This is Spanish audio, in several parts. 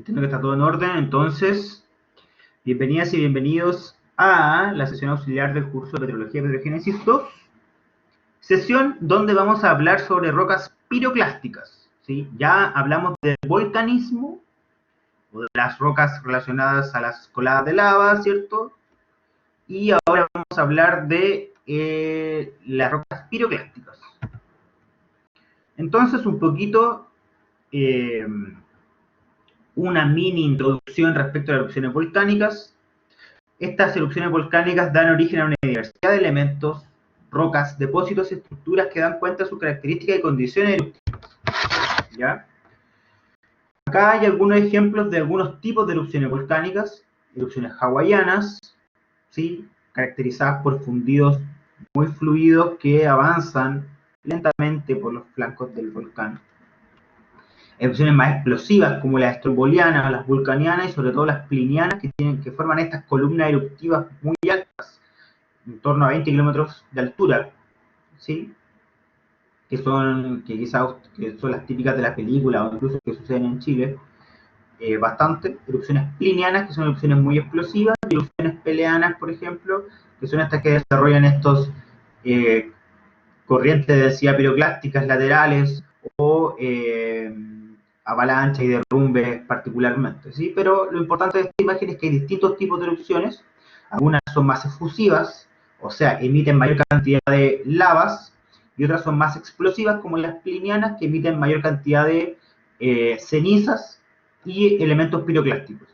entiendo que está todo en orden. Entonces, bienvenidas y bienvenidos a la sesión auxiliar del curso de Petrología y Petrogénesis 2, sesión donde vamos a hablar sobre rocas piroclásticas, ¿sí? Ya hablamos del volcanismo, o de las rocas relacionadas a las coladas de lava, ¿cierto? Y ahora vamos a hablar de las rocas piroclásticas. Entonces, un poquito, una mini introducción respecto a las erupciones volcánicas. Estas erupciones volcánicas dan origen a una diversidad de elementos, rocas, depósitos y estructuras que dan cuenta de sus características y condiciones eruptivas. ¿Ya? Acá hay algunos ejemplos de algunos tipos de erupciones volcánicas. Erupciones hawaianas, ¿sí? Caracterizadas por fundidos muy fluidos que avanzan lentamente por los flancos del volcán. Erupciones más explosivas como las estrombolianas, las vulcanianas y sobre todo las plinianas que forman estas columnas eruptivas muy altas, en torno a 20 kilómetros de altura, ¿sí? Que son las típicas de la película o incluso que suceden en Chile, bastante. Erupciones plinianas, que son erupciones muy explosivas, y erupciones peleanas, por ejemplo, que son estas que desarrollan estos corrientes de densidad piroclásticas laterales o avalanchas y derrumbes particularmente, ¿sí? Pero lo importante de esta imagen es que hay distintos tipos de erupciones. Algunas son más efusivas, o sea, emiten mayor cantidad de lavas, y otras son más explosivas, como las plinianas, que emiten mayor cantidad de cenizas y elementos piroclásticos.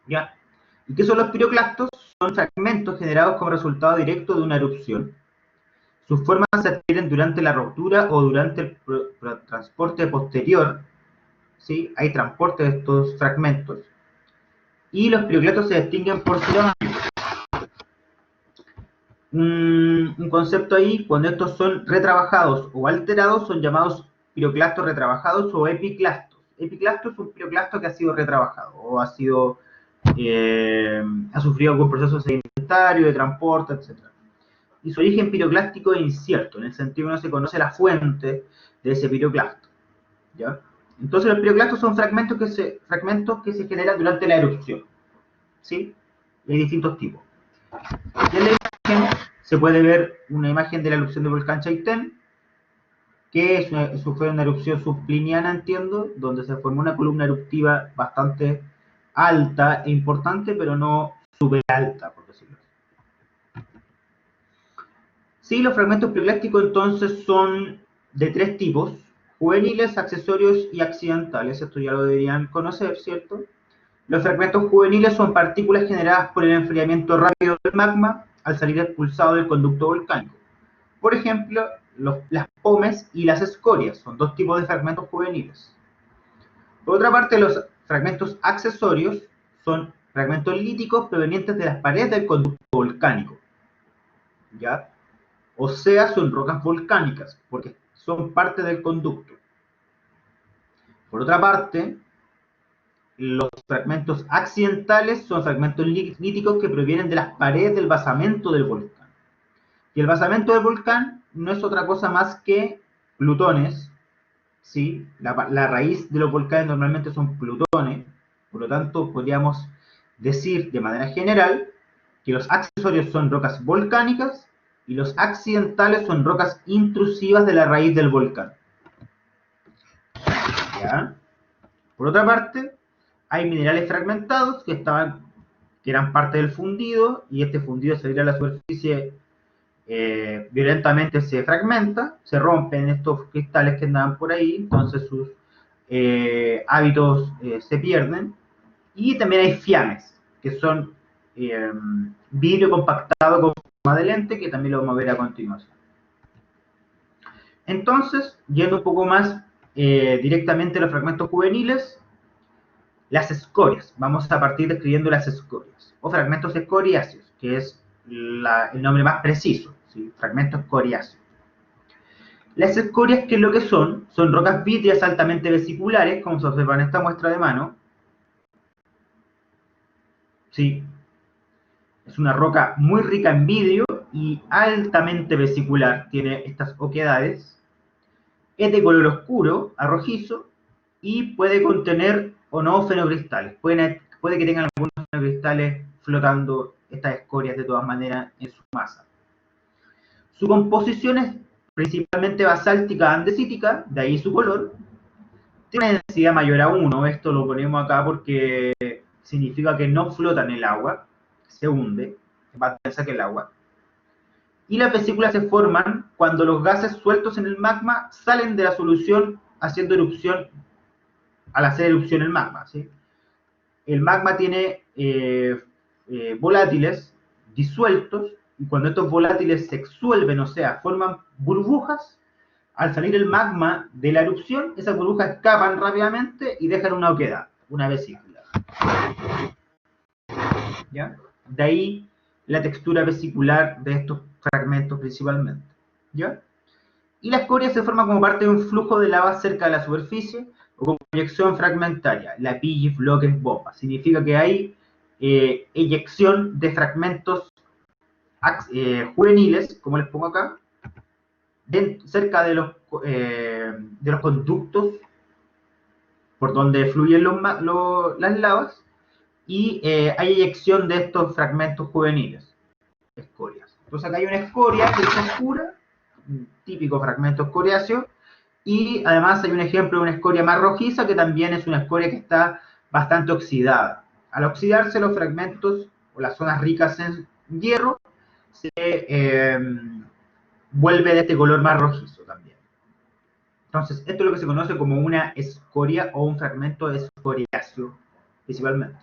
¿Ya? ¿Y qué son los piroclastos? Son fragmentos generados como resultado directo de una erupción. Sus formas se adquieren durante la ruptura o durante el transporte posterior, ¿sí? Hay transporte de estos fragmentos. Y los piroclastos se distinguen por su tamaño. Un concepto ahí, cuando estos son retrabajados o alterados, son llamados piroclastos retrabajados o epiclastos. Epiclasto es un piroclasto que ha sido retrabajado o ha sufrido algún proceso sedimentario, de transporte, etc. Y su origen piroclástico es incierto, en el sentido que no se conoce la fuente de ese piroclasto, ¿ya? Entonces los piroclastos son fragmentos que se generan durante la erupción, ¿sí? Y hay distintos tipos. Y en la imagen se puede ver una imagen de la erupción del volcán Chaitén, que fue una erupción subpliniana, entiendo, donde se formó una columna eruptiva bastante alta e importante, pero no súper alta, por decirlo así. Sí, los fragmentos piroclásticos entonces son de tres tipos: juveniles, accesorios y accidentales. Esto ya lo deberían conocer, ¿cierto? Los fragmentos juveniles son partículas generadas por el enfriamiento rápido del magma al salir expulsado del conducto volcánico. Por ejemplo, las pómez y las escorias son dos tipos de fragmentos juveniles. Por otra parte, los fragmentos accesorios son fragmentos líticos provenientes de las paredes del conducto volcánico, ¿ya? O sea, son rocas volcánicas, porque son parte del conducto. Por otra parte, los fragmentos accidentales son fragmentos líticos que provienen de las paredes del basamento del volcán. Y el basamento del volcán no es otra cosa más que plutones, ¿sí? La raíz de los volcanes normalmente son plutones, por lo tanto podríamos decir de manera general que los accesorios son rocas volcánicas y los accidentales son rocas intrusivas de la raíz del volcán. ¿Ya? Por otra parte, hay minerales fragmentados que eran parte del fundido, y este fundido al salir a la superficie violentamente se fragmenta, se rompen estos cristales que andaban por ahí, entonces sus hábitos se pierden. Y también hay fiames, que son vidrio compactado con forma de lente, que también lo vamos a ver a continuación. Entonces, yendo un poco más directamente a los fragmentos juveniles, las escorias. Vamos a partir describiendo las escorias, o fragmentos escoriáceos, que es el nombre más preciso, ¿sí? Fragmentos escoriáceos. Las escorias, ¿qué es lo que son? Son rocas vítreas altamente vesiculares, como se observa en esta muestra de mano. ¿Sí? Es una roca muy rica en vidrio y altamente vesicular, tiene estas oquedades. Es de color oscuro, a rojizo, y puede contener o no fenocristales. Puede que tengan algunos fenocristales flotando estas escorias de todas maneras en su masa. Su composición es principalmente basáltica andesítica, de ahí su color. Tiene una densidad mayor a 1, esto lo ponemos acá porque significa que no flota en el agua, se hunde, es más densa que el agua. Y las vesículas se forman cuando los gases sueltos en el magma salen de la solución haciendo erupción, al hacer erupción el magma, ¿sí? El magma tiene volátiles disueltos, y cuando estos volátiles se exsuelven, o sea, forman burbujas, al salir el magma de la erupción, esas burbujas escapan rápidamente y dejan una oquedad, una vesícula. ¿Ya? De ahí la textura vesicular de estos fragmentos principalmente. ¿Ya? Y la escoria se forma como parte de un flujo de lava cerca de la superficie o como eyección fragmentaria, la pillis, bloques, bomba. Significa que hay eyección de fragmentos juveniles, como les pongo acá, cerca de los conductos por donde fluyen las lavas, y hay eyección de estos fragmentos juveniles, escorias. Entonces acá hay una escoria que es oscura, un típico fragmento escoriáceo, y además hay un ejemplo de una escoria más rojiza que también es una escoria que está bastante oxidada. Al oxidarse los fragmentos o las zonas ricas en hierro se vuelve de este color más rojizo también. Entonces, esto es lo que se conoce como una escoria o un fragmento escoriáceo, principalmente.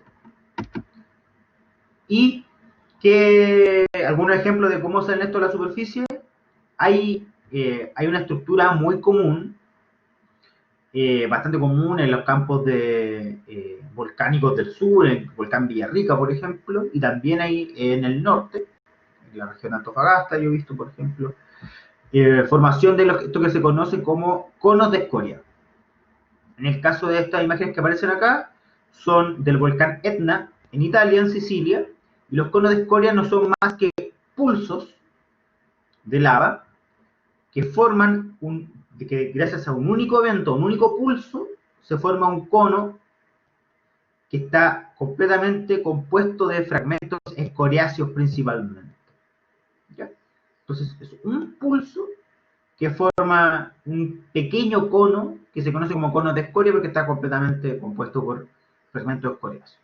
Y algunos ejemplos de cómo salen esto a la superficie. Hay una estructura muy común, bastante común en los campos volcánicos del sur, en el volcán Villarrica, por ejemplo, y también hay en el norte, en la región de Antofagasta, yo he visto, por ejemplo, formación de esto que se conoce como conos de escoria. En el caso de estas imágenes que aparecen acá, son del volcán Etna, en Italia, en Sicilia, y los conos de escoria no son más que pulsos de lava que forman, que gracias a un único evento, un único pulso, se forma un cono que está completamente compuesto de fragmentos escoriáceos principalmente. ¿Ya? Entonces, es un pulso que forma un pequeño cono que se conoce como cono de escoria porque está completamente compuesto por fragmentos escoriáceos.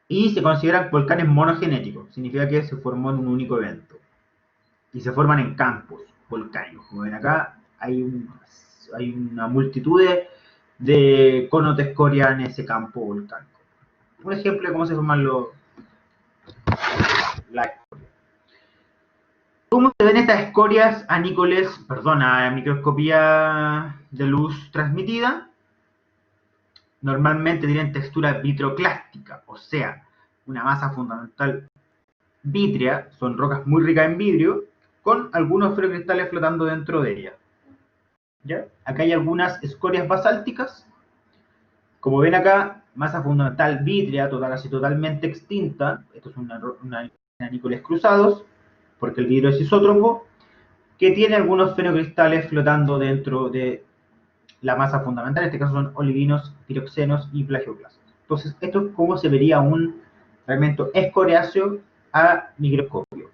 Y se consideran volcanes monogenéticos, significa que se formó en un único evento. Y se forman en campos volcánicos. Como ven acá, hay una multitud de conos de escoria en ese campo volcánico. Un ejemplo de cómo se forman la escoria. ¿Cómo se ven estas escorias a microscopía de luz transmitida? Normalmente tienen textura vitroclástica, o sea, una masa fundamental vítrea, son rocas muy ricas en vidrio, con algunos fenocristales flotando dentro de ellas. ¿Ya? Acá hay algunas escorias basálticas. Como ven acá, masa fundamental vítrea, casi totalmente extinta. Esto es una anícoles cruzados, porque el vidrio es isótropo, que tiene algunos fenocristales flotando dentro de la masa fundamental. En este caso son olivinos, piroxenos y plagioclastos. Entonces, esto es cómo se vería un fragmento escoriáceo a microscopio.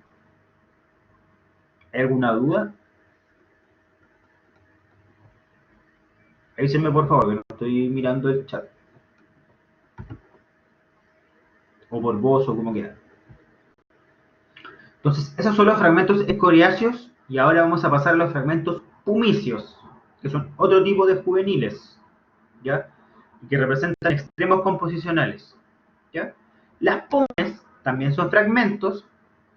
¿Hay alguna duda? Avísenme por favor, que no estoy mirando el chat. O por voz o como quieran. Entonces, esos son los fragmentos escoriáceos y ahora vamos a pasar a los fragmentos pumicios, que son otro tipo de juveniles, ¿ya? Y que representan extremos composicionales, ¿ya? Las pomes también son fragmentos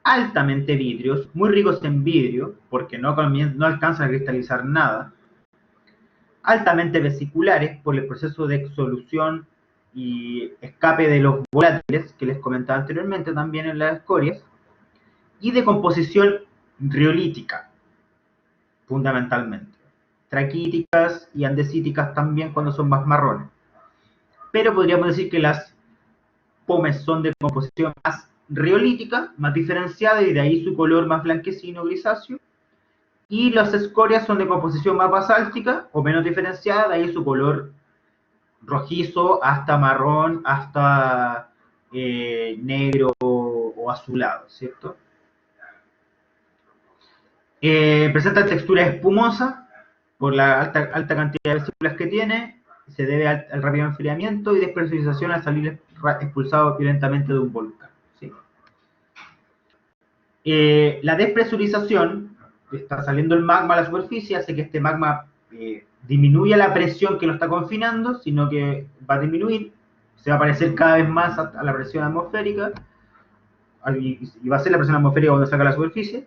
altamente vidrios, muy ricos en vidrio, porque no alcanzan a cristalizar nada, altamente vesiculares por el proceso de exsolución y escape de los volátiles que les comentaba anteriormente también en las escorias, y de composición riolítica, fundamentalmente. Traquíticas y andesíticas también cuando son más marrones. Pero podríamos decir que las pomes son de composición más riolítica, más diferenciada, y de ahí su color más blanquecino grisáceo. Y las escorias son de composición más basáltica o menos diferenciada, de ahí su color rojizo hasta marrón, hasta negro o azulado, ¿cierto? Presenta textura espumosa por la alta cantidad de vesículas que tiene, se debe al rápido enfriamiento y despresurización al salir expulsado violentamente de un volcán. ¿Sí? La despresurización, está saliendo el magma a la superficie, hace que este magma disminuya la presión que lo está confinando, sino que va a disminuir, se va a parecer cada vez más a la presión atmosférica, y va a ser la presión atmosférica cuando salga a la superficie,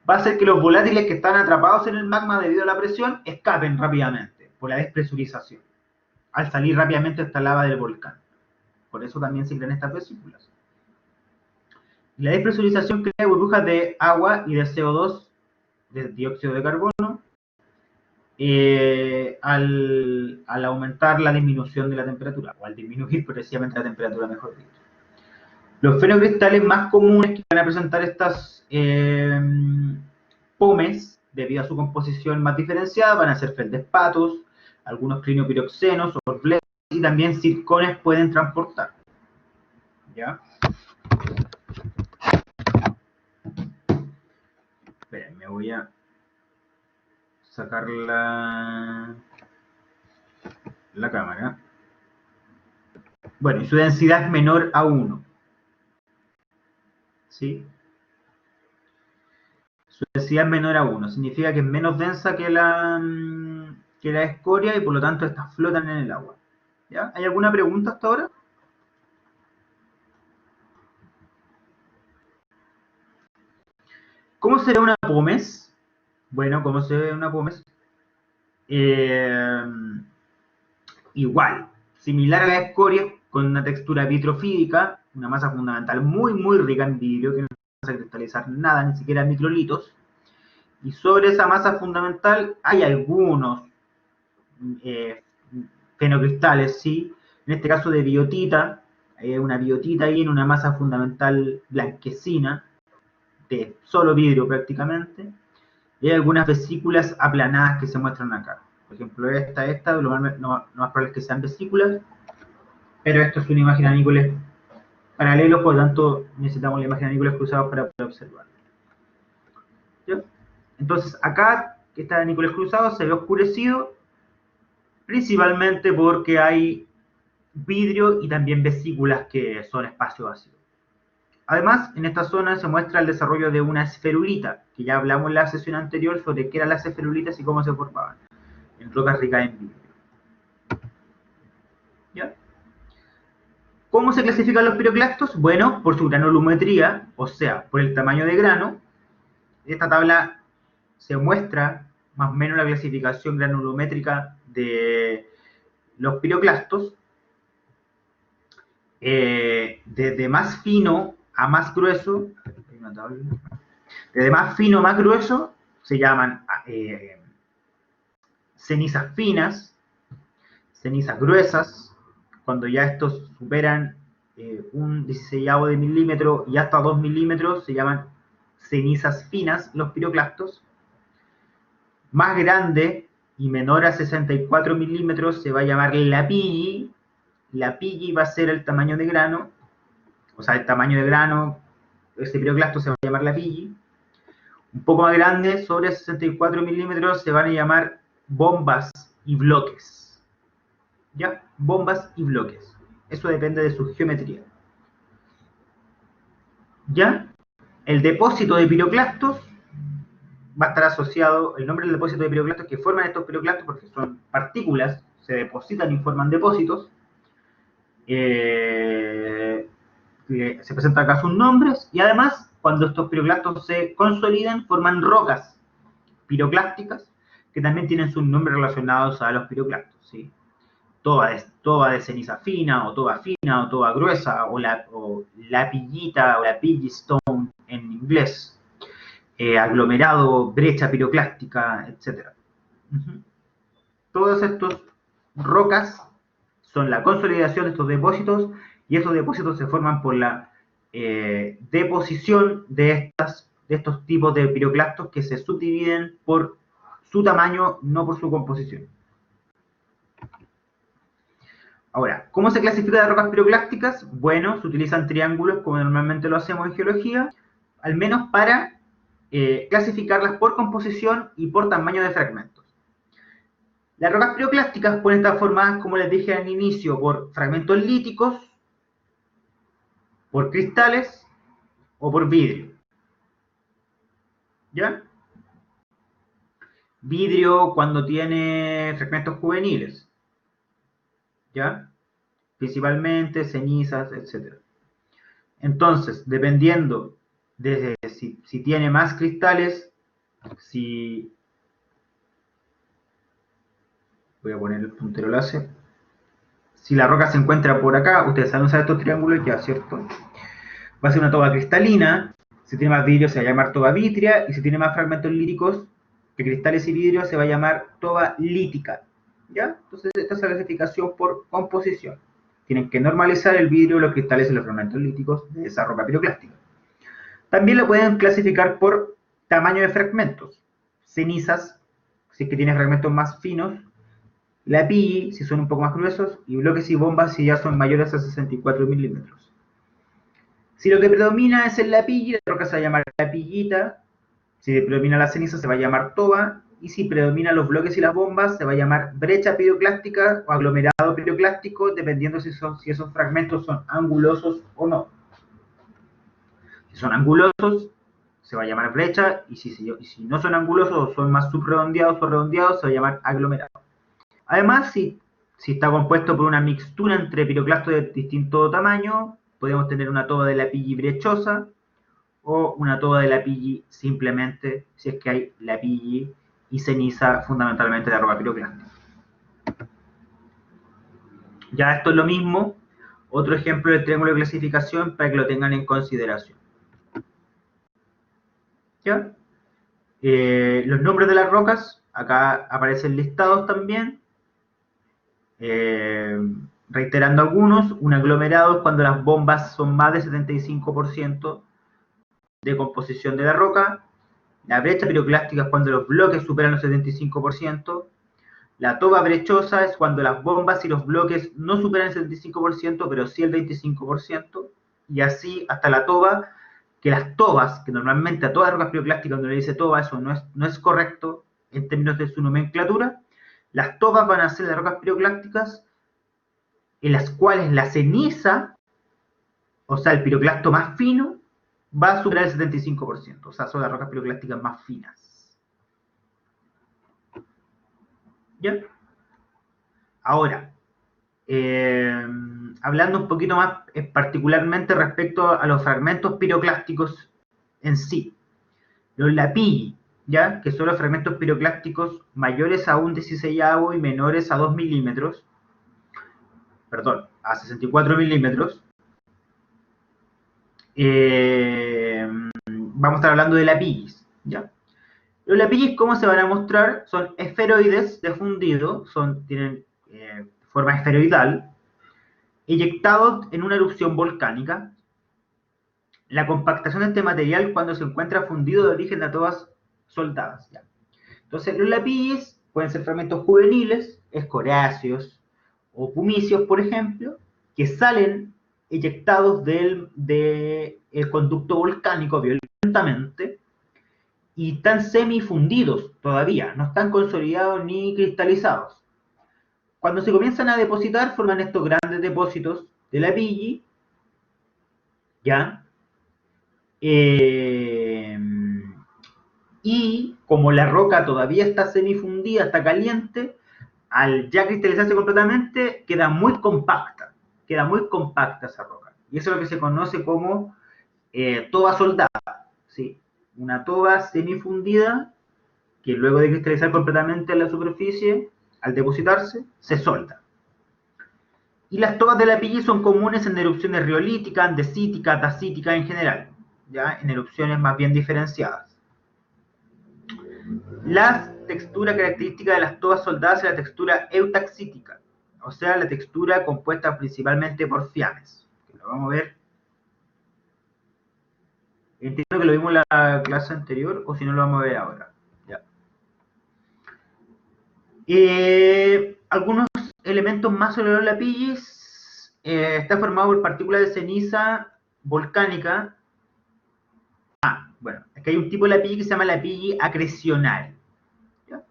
va a hacer que los volátiles que están atrapados en el magma debido a la presión escapen rápidamente por la despresurización, al salir rápidamente esta lava del volcán. Por eso también se crean estas vesículas. La despresurización crea burbujas de agua y de CO2, de dióxido de carbono, al aumentar la disminución de la temperatura, o al disminuir progresivamente la temperatura, mejor dicho. Los fenocristales más comunes que van a presentar estas pomes, debido a su composición más diferenciada, van a ser feldespatos, algunos cliniopiroxenos, orfletes y también zircones pueden transportar. ¿Ya? Esperen, me voy a sacar la cámara. Bueno, y su densidad es menor a 1. ¿Sí? Su densidad es menor a 1. Significa que es menos densa que la escoria y por lo tanto estas flotan en el agua. ¿Ya? ¿Hay alguna pregunta hasta ahora? ¿Cómo será una pómez? Bueno, ¿cómo se ve una pómez? Igual, similar a la escoria, con una textura vitrofídica, una masa fundamental muy, muy rica en vidrio, que no vas a cristalizar nada, ni siquiera microlitos. Y sobre esa masa fundamental hay algunos fenocristales, ¿sí? En este caso de biotita, hay una biotita ahí en una masa fundamental blanquecina, de solo vidrio prácticamente, y hay algunas vesículas aplanadas que se muestran acá. Por ejemplo, esta, lo más probable es que sean vesículas, pero esto es una imagen a Nícoles paralelo, por lo tanto necesitamos la imagen a Nícoles cruzados para poder observarlo. ¿Sí? Entonces acá, que está Nícoles cruzados, se ve oscurecido, principalmente porque hay vidrio y también vesículas que son espacio vacío. Además, en esta zona se muestra el desarrollo de una esferulita, que ya hablamos en la sesión anterior sobre qué eran las esferulitas y cómo se formaban, en rocas ricas en vidrio. ¿Ya? ¿Cómo se clasifican los piroclastos? Bueno, por su granulometría, o sea, por el tamaño de grano. Esta tabla se muestra más o menos la clasificación granulométrica de los piroclastos, desde más fino a más grueso. Desde más fino a más grueso se llaman cenizas finas, cenizas gruesas. Cuando ya estos superan un 16avo de milímetro y hasta 2 milímetros se llaman cenizas finas, los piroclastos. Más grande y menor a 64 milímetros se va a llamar lapilli. Lapilli va a ser el tamaño de grano, o sea, el tamaño de grano, ese piroclasto se va a llamar lapilli. Un poco más grande, sobre 64 milímetros, se van a llamar bombas y bloques. ¿Ya? Bombas y bloques. Eso depende de su geometría. ¿Ya? El depósito de piroclastos va a estar asociado, el nombre del depósito de piroclastos que forman estos piroclastos, porque son partículas, se depositan y forman depósitos. Se presentan acá sus nombres y además, cuando estos piroclastos se consolidan, forman rocas piroclásticas que también tienen sus nombres relacionados a los piroclastos, ¿sí? Toba de ceniza fina, o toba gruesa, o lapillita, o lapillistone en inglés, aglomerado, brecha piroclástica, etc. Todas estas rocas son la consolidación de estos depósitos, y estos depósitos se forman por la deposición de estos tipos de piroclastos que se subdividen por su tamaño, no por su composición. Ahora, ¿cómo se clasifica las rocas piroclásticas? Bueno, se utilizan triángulos como normalmente lo hacemos en geología, al menos para clasificarlas por composición y por tamaño de fragmentos. Las rocas piroclásticas pueden estar formadas, como les dije al inicio, por fragmentos líticos, por cristales o por vidrio. ¿Ya? Vidrio cuando tiene fragmentos juveniles. ¿Ya? Principalmente cenizas, etc. Entonces, dependiendo de si tiene más cristales, si... Voy a poner el puntero láser. Si la roca se encuentra por acá, ustedes saben usar estos triángulos ya, ¿cierto? Va a ser una toba cristalina. Si tiene más vidrio se va a llamar toba vítrea, y si tiene más fragmentos líricos que cristales y vidrio se va a llamar toba lítica. ¿Ya? Entonces esta es la clasificación por composición. Tienen que normalizar el vidrio, los cristales y los fragmentos líticos de esa roca piroclástica. También lo pueden clasificar por tamaño de fragmentos. Cenizas, si es que tiene fragmentos más finos. Lapilli, si son un poco más gruesos. Y bloques y bombas, si ya son mayores a 64 milímetros. Si lo que predomina es el lapilli, la roca se va a llamar lapillita. Si predomina la ceniza, se va a llamar toba. Y si predominan los bloques y las bombas, se va a llamar brecha piroclástica o aglomerado piroclástico, dependiendo si esos fragmentos son angulosos o no. Si son angulosos, se va a llamar brecha. Y si no son angulosos o son más subredondeados o redondeados, se va a llamar aglomerado. Además, si está compuesto por una mixtura entre piroclastos de distinto tamaño, podemos tener una toba de lapilli brechosa o una toba de lapilli simplemente, si es que hay lapilli y ceniza fundamentalmente de roca piroclástica. Ya esto es lo mismo, otro ejemplo del triángulo de clasificación para que lo tengan en consideración. ¿Ya? Los nombres de las rocas, acá aparecen listados también. Reiterando algunos, un aglomerado es cuando las bombas son más del 75% de composición de la roca. La brecha piroclástica es cuando los bloques superan los 75%. La toba brechosa es cuando las bombas y los bloques no superan el 75%, pero sí el 25%. Y así hasta la toba, que las tobas, que normalmente a todas las rocas piroclásticas cuando le dice toba, eso no es correcto en términos de su nomenclatura. Las tobas van a ser las rocas piroclásticas en las cuales la ceniza, o sea, el piroclasto más fino, va a superar el 75%. O sea, son las rocas piroclásticas más finas. ¿Ya? Ahora, hablando un poquito más particularmente respecto a los fragmentos piroclásticos en sí. Los lapilli, ¿ya? Que son los fragmentos piroclásticos mayores a un 16avo y menores a 2 milímetros, perdón, a 64 milímetros. Vamos a estar hablando de lapillis, ¿ya? Los lapillis, ¿cómo se van a mostrar? Son esferoides de fundido, tienen forma esferoidal, eyectados en una erupción volcánica. La compactación de este material cuando se encuentra fundido de origen de tobas soldadas. ¿Ya? Entonces, los lapillis pueden ser fragmentos juveniles, escoriáceos o pumicios, por ejemplo, que salen eyectados del conducto volcánico violentamente y están semifundidos todavía, no están consolidados ni cristalizados. Cuando se comienzan a depositar, forman estos grandes depósitos de lapilli, ¿ya? Y como la roca todavía está semifundida, está caliente, al ya cristalizarse completamente, queda muy compacta esa roca. Y eso es lo que se conoce como toba soldada, ¿sí? Una toba semifundida que luego de cristalizar completamente en la superficie, al depositarse, se solda. Y las tobas de lapilli son comunes en erupciones riolíticas, andesíticas, dacíticas en general, ya en erupciones más bien diferenciadas. La textura característica de las tobas soldadas es la textura eutaxítica, o sea, la textura compuesta principalmente por fiames. Lo vamos a ver. Entiendo que lo vimos en la clase anterior, o si no lo vamos a ver ahora. Ya. Algunos elementos más sobre los lapillis está formado por partículas de ceniza volcánica. Bueno, aquí hay un tipo de lapilli que se llama lapilli acrecionario. ¿Ya?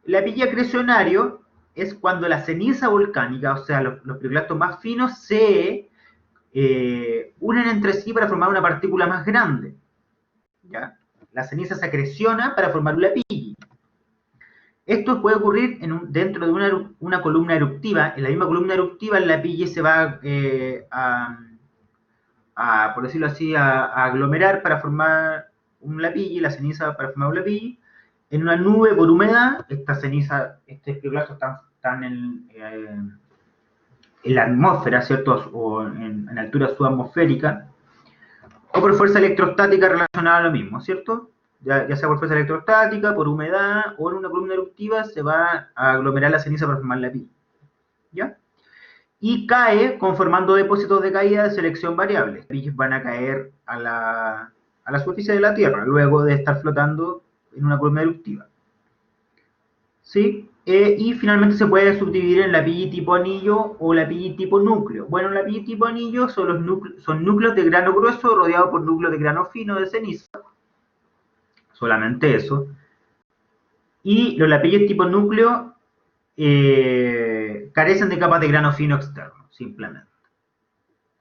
El lapilli acrecionario es cuando la ceniza volcánica, o sea, los piroclastos más finos, se unen entre sí para formar una partícula más grande. ¿Ya? La ceniza se acreciona para formar un lapilli. Esto puede ocurrir dentro de una columna eruptiva. En la misma columna eruptiva el lapilli se va por decirlo así, a aglomerar para formar un lapilli, la ceniza para formar un lapilli. En una nube por humedad, esta ceniza, este piroclasto están en la atmósfera, ¿cierto? O en altura subatmosférica, o por fuerza electrostática relacionada a lo mismo, ¿cierto? Ya sea por fuerza electrostática, por humedad, o en una columna eruptiva, se va a aglomerar la ceniza para formar la lapilli. ¿Ya? Y cae conformando depósitos de caída de selección variable. Los lapillis van a caer a la superficie de la Tierra, luego de estar flotando en una columna eruptiva. ¿Sí? Y finalmente se puede subdividir en lapilli tipo anillo o lapilli tipo núcleo. Bueno, lapilli tipo anillo son núcleos de grano grueso rodeados por núcleos de grano fino de ceniza. Solamente eso. Y los lapillis tipo núcleo carecen de capas de grano fino externo, simplemente.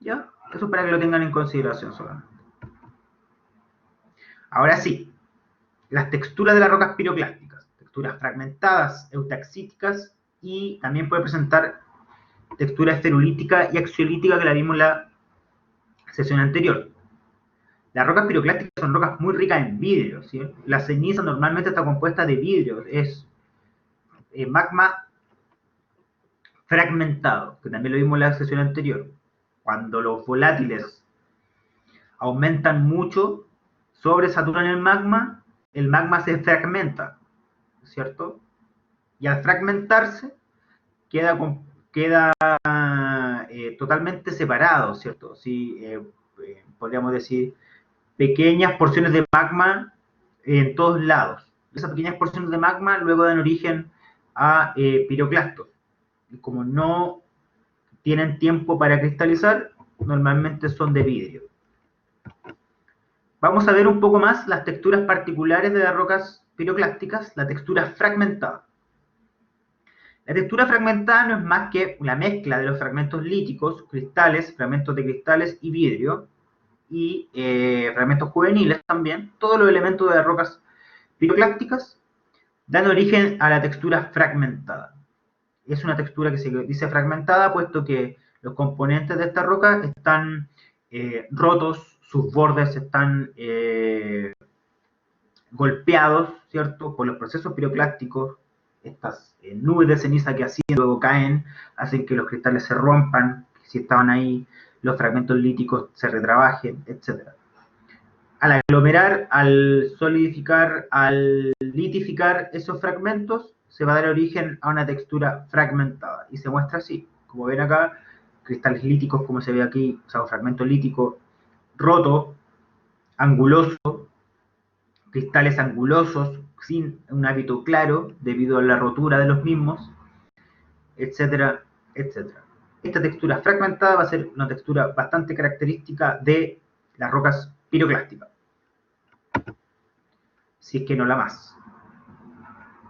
¿Ya? Eso para que lo tengan en consideración solamente. Ahora sí, las texturas de las rocas piroclásticas. Texturas fragmentadas, eutaxíticas, y también puede presentar textura esferulítica y axiolítica que la vimos en la sesión anterior. Las rocas piroclásticas son rocas muy ricas en vidrio, ¿sí? La ceniza normalmente está compuesta de vidrio, es magma fragmentado, que también lo vimos en la sesión anterior. Cuando los volátiles aumentan mucho, sobresaturan el magma se fragmenta, ¿cierto? Y al fragmentarse, queda totalmente separado, ¿cierto? Sí, podríamos decir, pequeñas porciones de magma en todos lados. Esas pequeñas porciones de magma luego dan origen a piroclastos. Y como no tienen tiempo para cristalizar, normalmente son de vidrio. Vamos a ver un poco más las texturas particulares de las rocas piroclásticas, la textura fragmentada. La textura fragmentada no es más que la mezcla de los fragmentos líticos, cristales, fragmentos de cristales y vidrio, y fragmentos juveniles también. Todos los elementos de las rocas piroclásticas dan origen a la textura fragmentada. Es una textura que se dice fragmentada, puesto que los componentes de esta roca están rotos, sus bordes están golpeados, ¿cierto?, por los procesos piroclásticos. Estas nubes de ceniza que así luego caen, hacen que los cristales se rompan, si estaban ahí, los fragmentos líticos se retrabajen, etc. Al aglomerar, al solidificar, al litificar esos fragmentos, se va a dar origen a una textura fragmentada. Y se muestra así, como ven acá, cristales líticos, como se ve aquí, o sea, un fragmento lítico roto, anguloso, cristales angulosos, sin un hábito claro, debido a la rotura de los mismos, etcétera, etcétera. Esta textura fragmentada va a ser una textura bastante característica de las rocas piroclásticas, si es que no la más.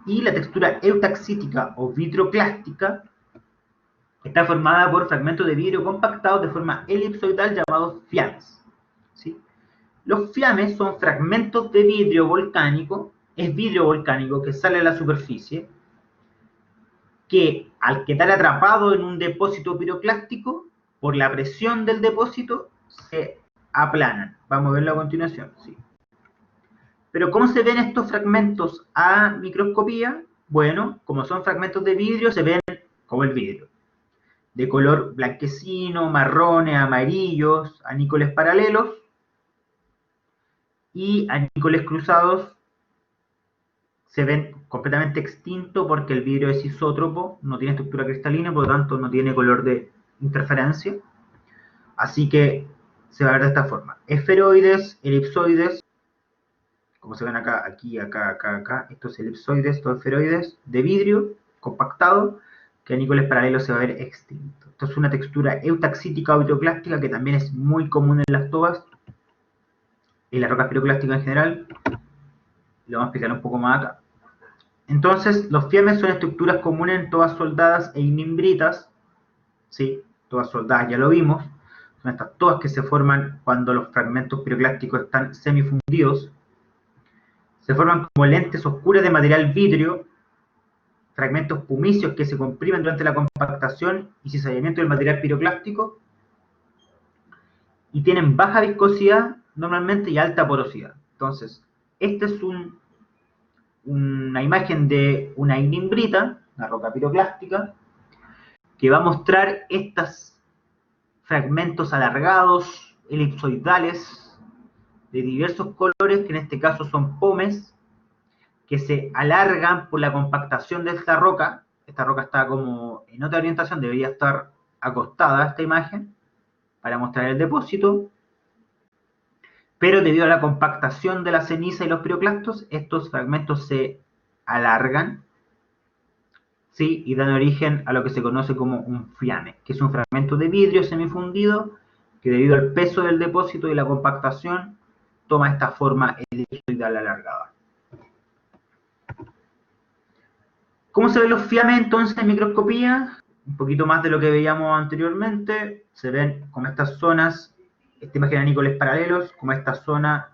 Y la textura eutaxítica o vitroclástica está formada por fragmentos de vidrio compactados de forma elipsoidal llamados fiames. ¿Sí? Los fiames son fragmentos de vidrio volcánico, es vidrio volcánico que sale a la superficie, que al quedar atrapado en un depósito piroclástico, por la presión del depósito, se aplanan. Vamos a verlo a continuación. ¿Sí? Pero ¿cómo se ven estos fragmentos a microscopía? Bueno, como son fragmentos de vidrio, se ven como el vidrio, de color blanquecino, marrones, amarillos, anícoles paralelos, y anícoles cruzados se ven completamente extintos porque el vidrio es isótropo, no tiene estructura cristalina, por lo tanto no tiene color de interferencia. Así que se va a ver de esta forma. Esferoides, elipsoides, como se ven acá, aquí, acá, acá, acá, estos elipsoides, estos esferoides de vidrio compactado, que a nícoles paralelos se va a ver extinto. Esto es una textura eutaxítica o piroclástica que también es muy común en las tobas y las rocas piroclásticas en general. Lo vamos a explicar un poco más acá. Entonces, los fiames son estructuras comunes en tobas soldadas e inimbritas. ¿Sí? Tobas soldadas ya lo vimos. Son estas tobas que se forman cuando los fragmentos piroclásticos están semifundidos. Se forman como lentes oscuras de material vidrio, fragmentos pumicios que se comprimen durante la compactación y cizallamiento del material piroclástico, y tienen baja viscosidad normalmente y alta porosidad. Entonces, esta es una imagen de una inimbrita, una roca piroclástica, que va a mostrar estos fragmentos alargados, elipsoidales, de diversos colores, que en este caso son pomes, que se alargan por la compactación de esta roca. Esta roca está como en otra orientación, debería estar acostada a esta imagen para mostrar el depósito, pero debido a la compactación de la ceniza y los piroclastos, estos fragmentos se alargan, ¿sí? Y dan origen a lo que se conoce como un fiame, que es un fragmento de vidrio semifundido que debido al peso del depósito y la compactación toma esta forma elipsoidal alargada. ¿Cómo se ven los fiames entonces en microscopía? Un poquito más de lo que veíamos anteriormente. Se ven como estas zonas, esta imagen de nícoles paralelos, como esta zona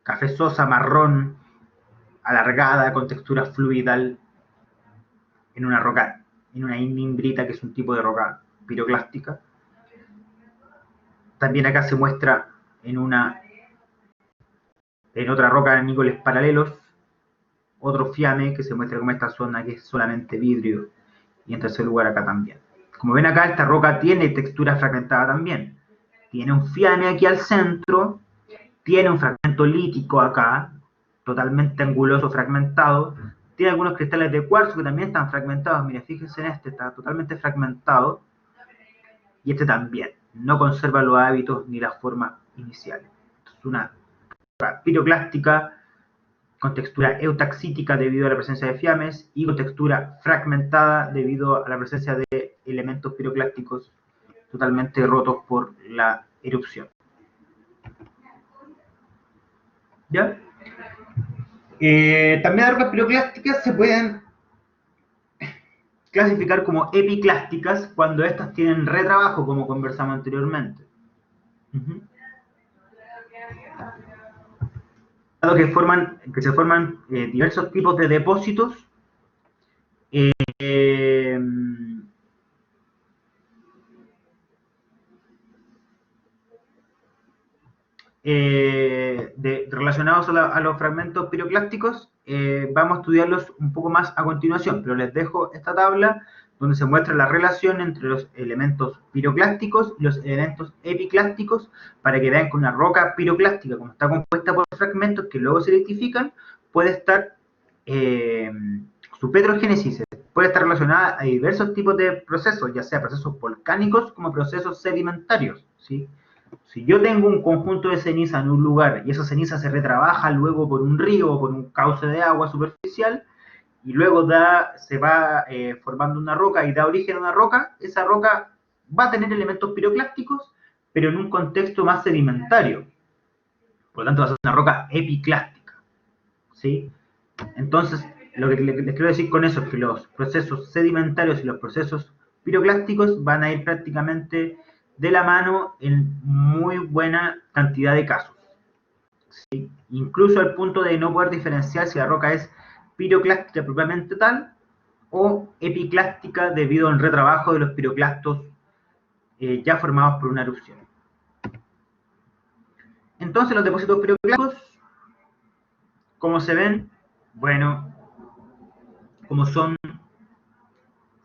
cafezosa, marrón, alargada, con textura fluidal, en una roca, en una inimbrita, que es un tipo de roca piroclástica. También acá se muestra en otra roca de nícoles paralelos, otro fiame que se muestra como esta zona que es solamente vidrio, y en tercer lugar acá también. Como ven acá, esta roca tiene textura fragmentada también. Tiene un fiame aquí al centro, tiene un fragmento lítico acá, totalmente anguloso, fragmentado. Tiene algunos cristales de cuarzo que también están fragmentados. Mira, fíjense en este, está totalmente fragmentado. Y este también. No conserva los hábitos ni las formas iniciales. Es una roca piroclástica con textura eutaxítica debido a la presencia de fiames y con textura fragmentada debido a la presencia de elementos piroclásticos totalmente rotos por la erupción. ¿Ya? También las rocas piroclásticas se pueden clasificar como epiclásticas cuando estas tienen retrabajo, como conversamos anteriormente. Dado que se forman diversos tipos de depósitos, relacionados a los fragmentos piroclásticos, vamos a estudiarlos un poco más a continuación, pero les dejo esta tabla donde se muestra la relación entre los elementos piroclásticos y los elementos epiclásticos, para que vean que una roca piroclástica, como está compuesta por fragmentos que luego se identifican, puede estar, su petrogénesis puede estar relacionada a diversos tipos de procesos, ya sea procesos volcánicos como procesos sedimentarios, ¿sí? Si yo tengo un conjunto de ceniza en un lugar y esa ceniza se retrabaja luego por un río o por un cauce de agua superficial, y luego se va formando una roca y da origen a una roca, esa roca va a tener elementos piroclásticos, pero en un contexto más sedimentario. Por lo tanto, va a ser una roca epiclástica, ¿sí? Entonces, lo que les quiero decir con eso es que los procesos sedimentarios y los procesos piroclásticos van a ir prácticamente de la mano en muy buena cantidad de casos, ¿sí? Incluso al punto de no poder diferenciar si la roca es piroclástica propiamente tal o epiclástica debido al retrabajo de los piroclastos ya formados por una erupción. Entonces los depósitos piroclásticos, como se ven, bueno, como son,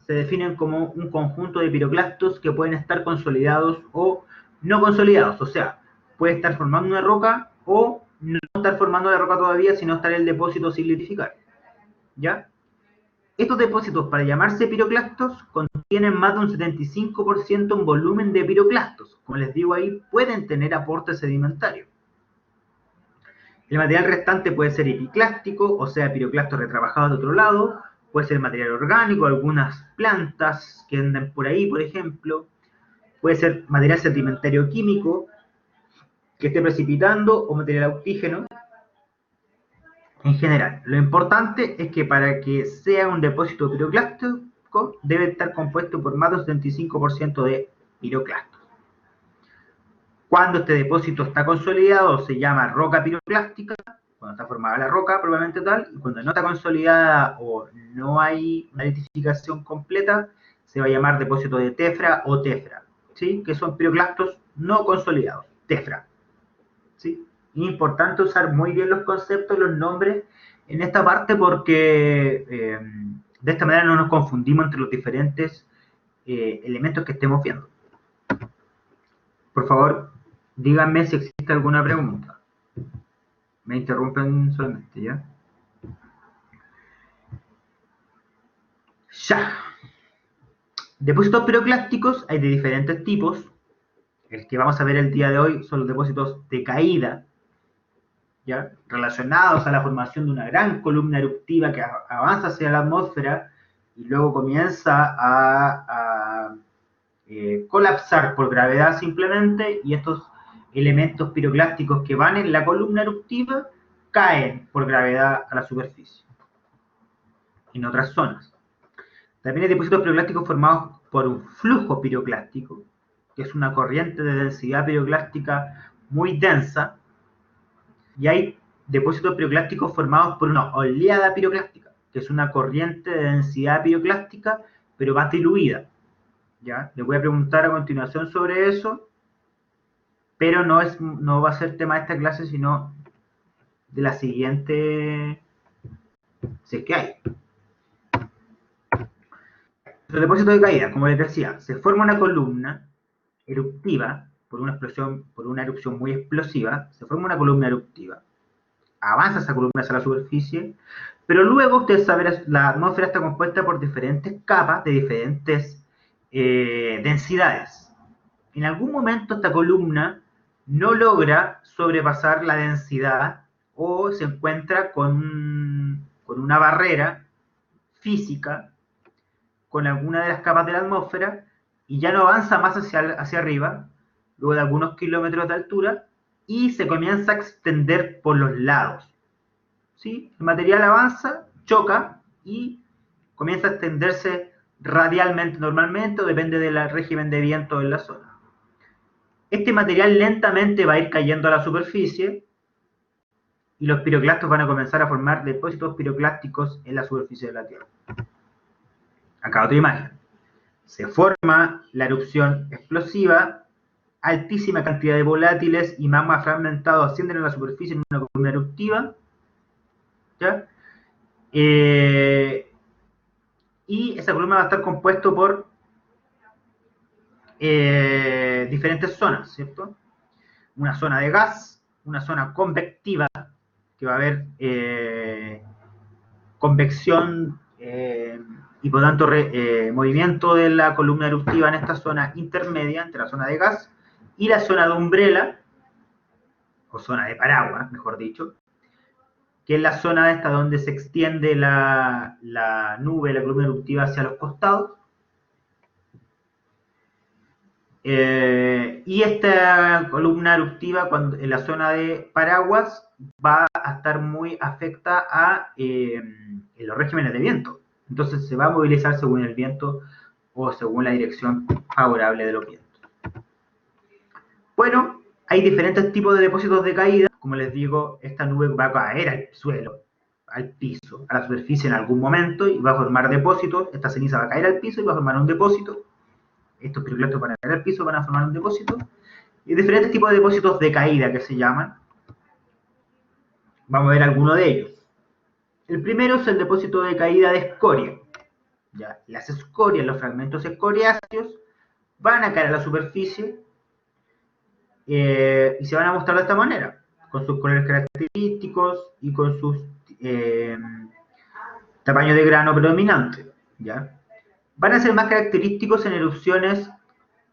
se definen como un conjunto de piroclastos que pueden estar consolidados o no consolidados, o sea, puede estar formando una roca o no estar formando la roca todavía, sino estar el depósito sin litificar, ¿ya? Estos depósitos, para llamarse piroclastos, contienen más de un 75% en volumen de piroclastos. Como les digo ahí, pueden tener aporte sedimentario. El material restante puede ser epiclástico, o sea, piroclastos retrabajados de otro lado, puede ser material orgánico, algunas plantas que andan por ahí, por ejemplo, puede ser material sedimentario químico que esté precipitando o material autígeno en general. Lo importante es que para que sea un depósito piroclástico debe estar compuesto por más del 75% de piroclastos. Cuando este depósito está consolidado se llama roca piroclástica, cuando está formada la roca probablemente tal, y cuando no está consolidada o no hay una identificación completa, se va a llamar depósito de tefra o tefra, ¿sí? Que son piroclastos no consolidados, tefra. ¿Sí? Es importante usar muy bien los conceptos, los nombres en esta parte porque de esta manera no nos confundimos entre los diferentes elementos que estemos viendo. Por favor, díganme si existe alguna pregunta. Me interrumpen solamente, ¿ya? Ya. Depósitos piroclásticos hay de diferentes tipos. El que vamos a ver el día de hoy son los depósitos de caída, ¿ya? Relacionados a la formación de una gran columna eruptiva que avanza hacia la atmósfera y luego comienza a colapsar por gravedad simplemente, y estos elementos piroclásticos que van en la columna eruptiva caen por gravedad a la superficie en otras zonas. También hay depósitos piroclásticos formados por un flujo piroclástico, que es una corriente de densidad piroclástica muy densa, y hay depósitos piroclásticos formados por una oleada piroclástica, que es una corriente de densidad piroclástica, pero más diluida. ¿Ya? Les voy a preguntar a continuación sobre eso, pero no va a ser tema de esta clase, sino de la siguiente, si es que hay. Los depósitos de caída, como les decía, se forma una columna eruptiva por una explosión, por una erupción muy explosiva, se forma una columna eruptiva, avanza esa columna hacia la superficie, pero luego, ustedes saben, la atmósfera está compuesta por diferentes capas de diferentes densidades. En algún momento esta columna no logra sobrepasar la densidad o se encuentra con una barrera física con alguna de las capas de la atmósfera y ya no avanza más hacia arriba, luego de algunos kilómetros de altura, y se comienza a extender por los lados. ¿Sí? El material avanza, choca y comienza a extenderse radialmente normalmente, o depende del régimen de viento en la zona. Este material lentamente va a ir cayendo a la superficie y los piroclastos van a comenzar a formar depósitos piroclásticos en la superficie de la Tierra. Acá otra imagen. Se forma la erupción explosiva, altísima cantidad de volátiles y magma fragmentado ascienden a la superficie en una columna eruptiva, ¿ya? Y esa columna va a estar compuesto por diferentes zonas, ¿cierto? Una zona de gas, una zona convectiva, que va a haber convección y por tanto movimiento de la columna eruptiva en esta zona intermedia entre la zona de gas y la zona de umbrella, o zona de paraguas, mejor dicho, que es la zona esta donde se extiende la nube, la columna eruptiva hacia los costados. Y esta columna eruptiva en la zona de paraguas va a estar muy afecta a los regímenes de viento. Entonces se va a movilizar según el viento o según la dirección favorable de los vientos. Bueno, hay diferentes tipos de depósitos de caída. Como les digo, esta nube va a caer al suelo, al piso, a la superficie en algún momento y va a formar depósitos. Esta ceniza va a caer al piso y va a formar un depósito. Estos piroclastos van a caer al piso, van a formar un depósito. Y diferentes tipos de depósitos de caída que se llaman. Vamos a ver algunos de ellos. El primero es el depósito de caída de escoria. ¿Ya? Las escorias, los fragmentos escoriáceos, van a caer a la superficie y se van a mostrar de esta manera, con sus colores característicos y con sus tamaños de grano predominante. ¿Ya? Van a ser más característicos en erupciones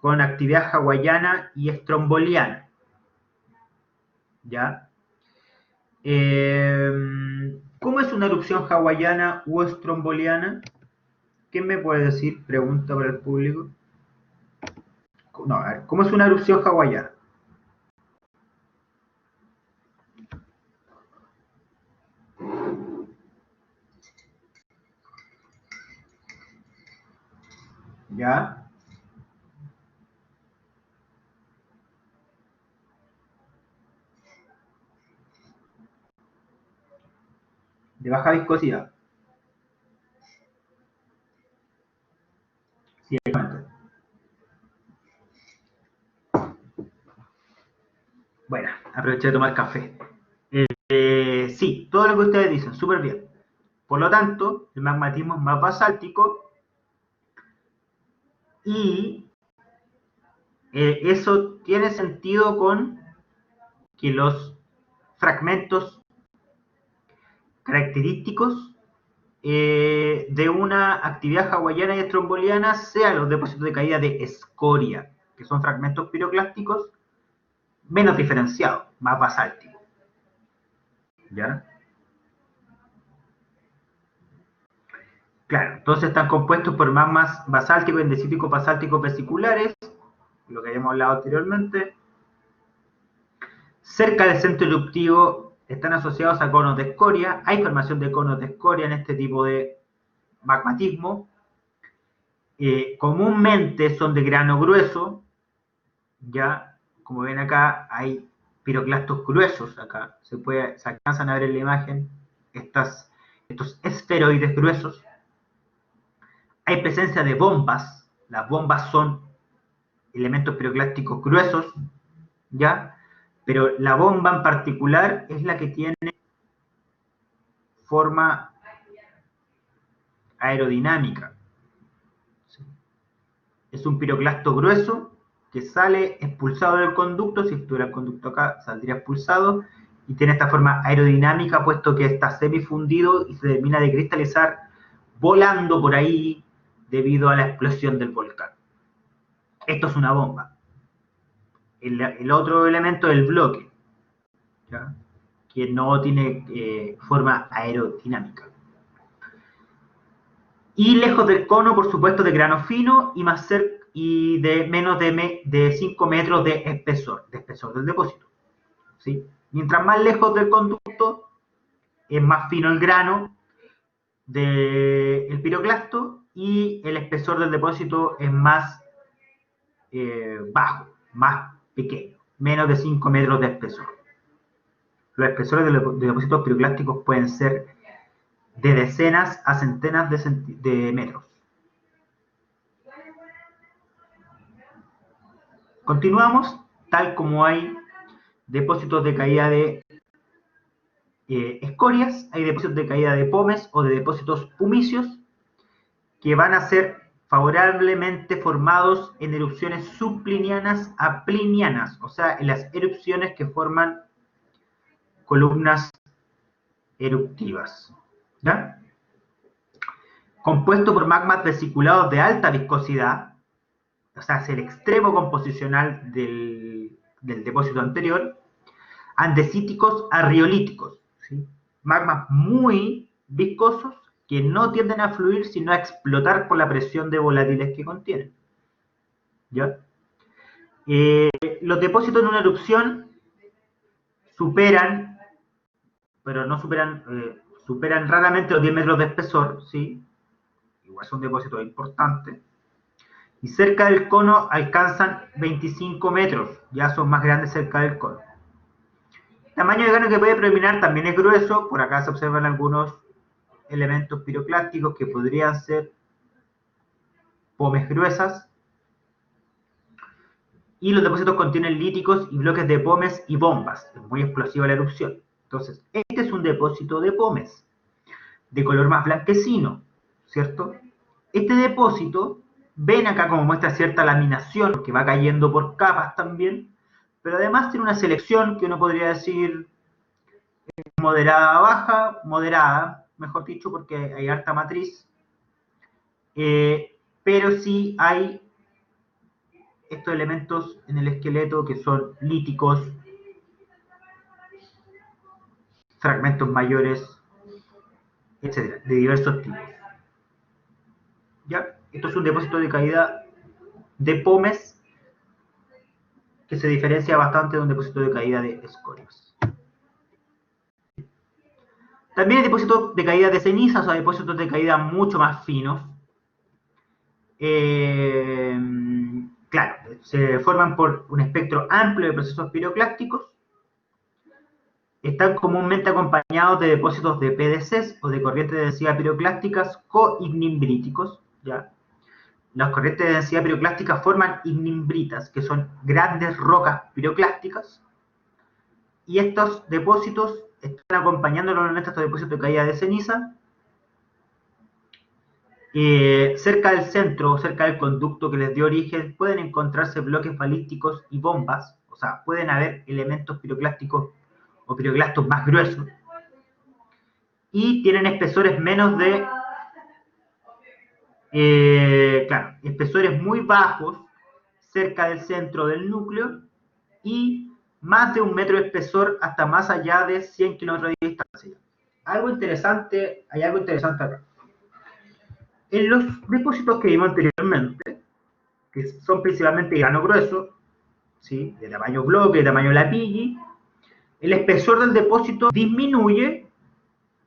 con actividad hawaiana y estromboliana. ¿Ya? ¿Cómo es una erupción hawaiana u estromboliana? ¿Quién me puede decir? Pregunta para el público. No, a ver, ¿cómo es una erupción hawaiana? ¿Ya? De baja viscosidad. Sí, exactamente. Bueno, aproveché de tomar café. Sí, todo lo que ustedes dicen, súper bien. Por lo tanto, el magmatismo es más basáltico y eso tiene sentido con que los fragmentos característicos de una actividad hawaiana y estromboliana sean los depósitos de caída de escoria, que son fragmentos piroclásticos menos diferenciados, más basálticos. ¿Ya? Claro, entonces están compuestos por magmas basálticos, endecíticos, basálticos, vesiculares, lo que habíamos hablado anteriormente. Cerca del centro eruptivo están asociados a conos de escoria. Hay formación de conos de escoria en este tipo de magmatismo. Comúnmente son de grano grueso, ya como ven acá hay piroclastos gruesos acá, se alcanzan a ver en la imagen estos esferoides gruesos. Hay presencia de bombas, las bombas son elementos piroclásticos gruesos, ya, pero la bomba en particular es la que tiene forma aerodinámica. Es un piroclasto grueso que sale expulsado del conducto, si estuviera el conducto acá saldría expulsado, y tiene esta forma aerodinámica puesto que está semifundido y se termina de cristalizar volando por ahí debido a la explosión del volcán. Esto es una bomba. El otro elemento es el bloque, ¿ya? Que no tiene forma aerodinámica. Y lejos del cono, por supuesto, de grano fino y más cerca y de menos de 5 metros de espesor del depósito. ¿Sí? Mientras más lejos del conducto, es más fino el grano del piroclasto y el espesor del depósito es más bajo, más pequeño, menos de 5 metros de espesor. Los espesores de depósitos piroclásticos pueden ser de decenas a centenas de metros. Continuamos, tal como hay depósitos de caída de escorias, hay depósitos de caída de pomes o de depósitos pumicios que van a ser favorablemente formados en erupciones subplinianas a plinianas, o sea, en las erupciones que forman columnas eruptivas. ¿Ya? Compuesto por magmas vesiculados de alta viscosidad, o sea, es el extremo composicional del depósito anterior, andesíticos a riolíticos, ¿sí? Magmas muy viscosos que no tienden a fluir sino a explotar por la presión de volátiles que contienen. ¿Ya? Los depósitos en una erupción superan, pero no superan, superan raramente los 10 metros de espesor, ¿sí? Igual son depósitos importantes. Y cerca del cono alcanzan 25 metros, ya son más grandes cerca del cono. El tamaño de grano que puede predominar también es grueso, por acá se observan algunos elementos piroclásticos que podrían ser pomes gruesas, y los depósitos contienen líticos y bloques de pomes y bombas, es muy explosiva la erupción. Entonces, este es un depósito de pomes, de color más blanquecino, ¿cierto? Este depósito, ven acá como muestra cierta laminación, que va cayendo por capas también, pero además tiene una selección que uno podría decir moderada baja, moderada, mejor dicho, porque hay harta matriz, pero sí hay estos elementos en el esqueleto que son líticos, fragmentos mayores etcétera, de diversos tipos. ¿Ya? Esto es un depósito de caída de pómez que se diferencia bastante de un depósito de caída de escorias. También hay depósitos de caída de cenizas o depósitos de caída mucho más finos. Claro, se forman por un espectro amplio de procesos piroclásticos. Están comúnmente acompañados de depósitos de PDCs o de corrientes de densidad piroclásticas co-ignimbriticos. ¿Ya? Las corrientes de densidad piroclástica forman ignimbritas, que son grandes rocas piroclásticas, y estos depósitos están acompañando normalmente a estos depósitos de caída de ceniza. Cerca del centro o cerca del conducto que les dio origen pueden encontrarse bloques balísticos y bombas, o sea, pueden haber elementos piroclásticos o piroclastos más gruesos, y tienen espesores menos de claro, espesores muy bajos cerca del centro del núcleo y más de 1 metro de espesor hasta más allá de 100 kilómetros de distancia. Hay algo interesante acá. En los depósitos que vimos anteriormente, que son principalmente grano grueso, ¿sí? De tamaño bloque, de tamaño lapilli, el espesor del depósito disminuye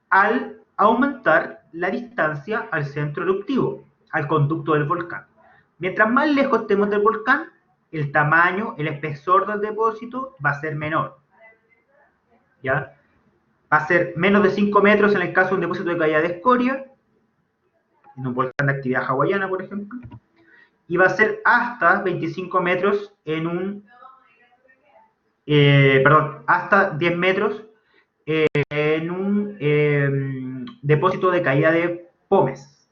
al aumentar la distancia al centro eruptivo, al conducto del volcán. Mientras más lejos estemos del volcán, el tamaño, el espesor del depósito va a ser menor. ¿Ya? Va a ser menos de 5 metros en el caso de un depósito de caída de escoria, en un volcán de actividad hawaiana, por ejemplo, y va a ser hasta 25 metros en un, hasta 10 metros en un depósito de caída de pómez.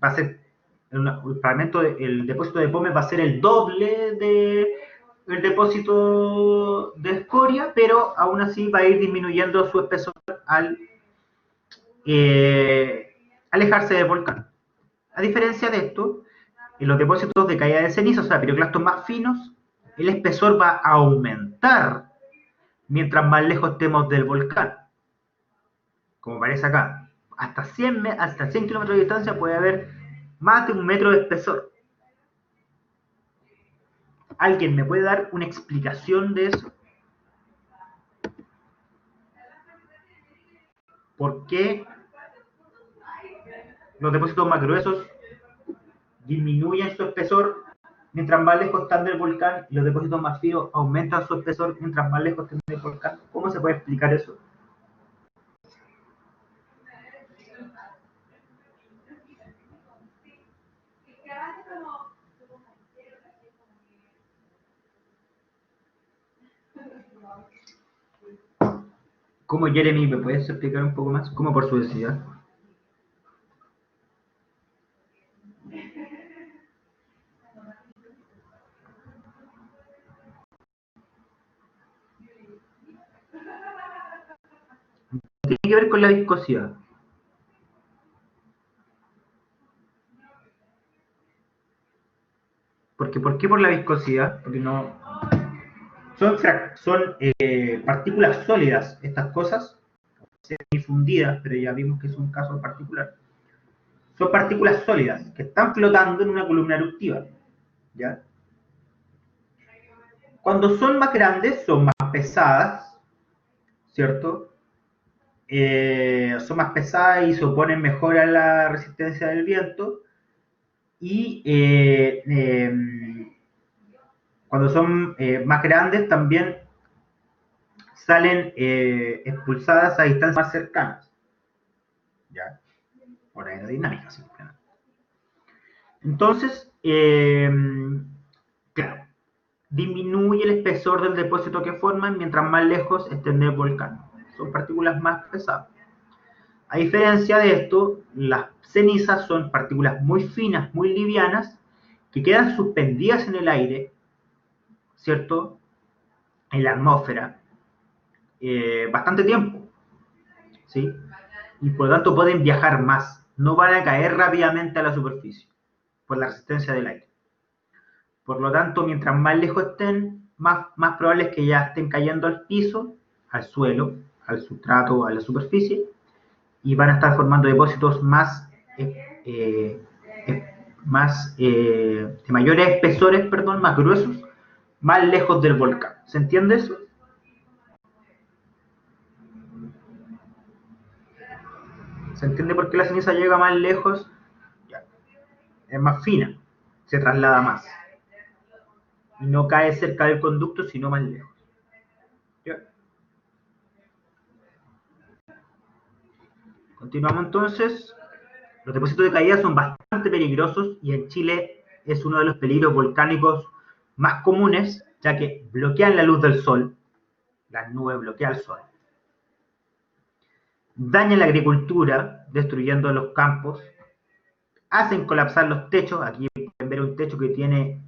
Va a ser el depósito de pómez va a ser el doble del depósito de escoria, pero aún así va a ir disminuyendo su espesor al alejarse del volcán. A diferencia de esto, en los depósitos de caída de ceniza, o sea, piroclastos más finos, el espesor va a aumentar mientras más lejos estemos del volcán. Como aparece acá, hasta 100 kilómetros de distancia puede haber más de 1 metro de espesor. ¿Alguien me puede dar una explicación de eso? ¿Por qué los depósitos más gruesos disminuyen su espesor mientras más lejos están del volcán y los depósitos más finos aumentan su espesor mientras más lejos están del volcán? ¿Cómo se puede explicar eso? ¿Cómo, Jeremy, me puedes explicar un poco más? ¿Cómo por su densidad? Tiene que ver con la viscosidad. ¿Por qué por la viscosidad? Porque no... Son partículas sólidas estas cosas, semifundidas, pero ya vimos que es un caso particular. Son partículas sólidas que están flotando en una columna eruptiva. ¿Ya? Cuando son más grandes, son más pesadas, ¿cierto? Son más pesadas y se oponen mejor a la resistencia del viento. Y cuando son más grandes también salen expulsadas a distancias más cercanas. ¿Ya? Por aerodinámica, simplemente. Entonces, claro, disminuye el espesor del depósito que forman mientras más lejos estén del volcán. Son partículas más pesadas. A diferencia de esto, las cenizas son partículas muy finas, muy livianas, que quedan suspendidas en el aire, ¿cierto? En la atmósfera, bastante tiempo, ¿sí? Y por lo tanto pueden viajar más, no van a caer rápidamente a la superficie, por la resistencia del aire. Por lo tanto, mientras más lejos estén, más probable es que ya estén cayendo al piso, al suelo, al sustrato, a la superficie, y van a estar formando depósitos de mayores espesores, perdón, más gruesos, más lejos del volcán. ¿Se entiende eso? ¿Se entiende por qué la ceniza llega más lejos? Ya. Es más fina, se traslada más. Y no cae cerca del conducto, sino más lejos. ¿Ya? Continuamos entonces. Los depósitos de caída son bastante peligrosos y en Chile es uno de los peligros volcánicos más comunes, ya que bloquean la luz del sol, las nubes bloquean el sol, dañan la agricultura, destruyendo los campos, hacen colapsar los techos. Aquí pueden ver un techo que tiene